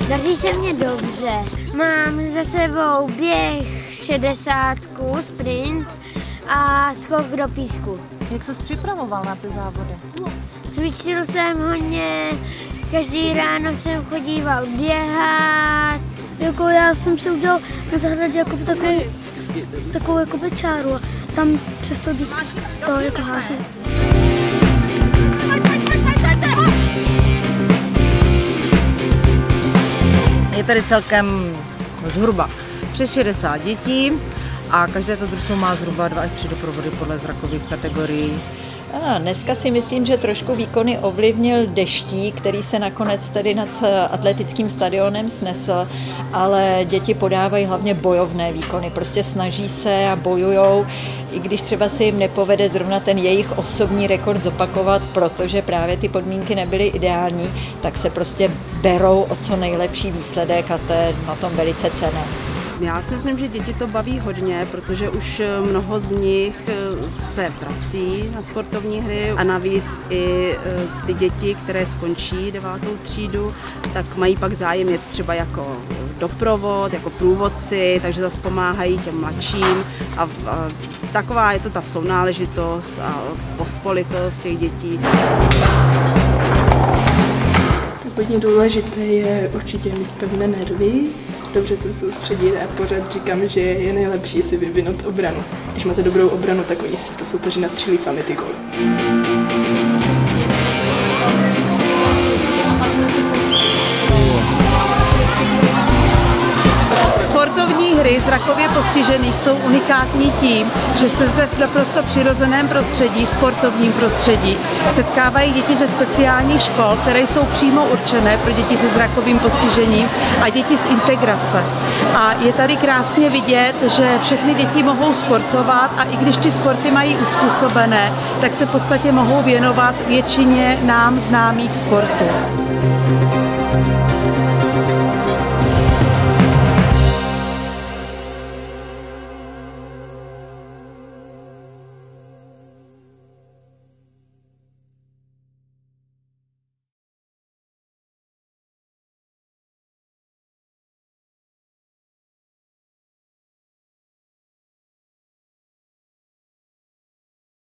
Daří se mně dobře. Mám za sebou běh 60, sprint a skok do písku. Jak ses připravoval na ty závody? Cvičil jsem hodně, každý ráno jsem chodíval běhat. Jako já jsem si udělal na zahradě jako takovou jako čáru a tam přes to vždycky to jako hážu. Je tady celkem zhruba přes 60 dětí a každé to družstvo má zhruba 2 až 3 doprovody podle zrakových kategorií. Dneska si myslím, že trošku výkony ovlivnil deštík, který se nakonec tedy nad atletickým stadionem snesl, ale děti podávají hlavně bojovné výkony, prostě snaží se a bojujou, i když třeba se jim nepovede zrovna ten jejich osobní rekord zopakovat, protože právě ty podmínky nebyly ideální, tak se prostě berou o co nejlepší výsledek a to je na tom velice cenné. Já si myslím, že děti to baví hodně, protože už mnoho z nich se vrací na sportovní hry a navíc i ty děti, které skončí 9. třídu, tak mají pak zájem jet třeba jako doprovod, jako průvodci, takže zase pomáhají těm mladším a taková je to ta sounáležitost a pospolitost těch dětí. Hodně důležité je určitě mít pevné nervy, dobře se soustředit a pořád říkám, že je nejlepší si vyvinout obranu. Když máte dobrou obranu, tak oni si to soupeři nastřílí sami ty góly. Sportovní hry zrakově postižených jsou unikátní tím, že se zde v naprosto přirozeném prostředí, sportovním prostředí, setkávají děti ze speciálních škol, které jsou přímo určené pro děti se zrakovým postižením a děti z integrace. A je tady krásně vidět, že všechny děti mohou sportovat a i když ty sporty mají uspůsobené, tak se v podstatě mohou věnovat většině nám známých sportů.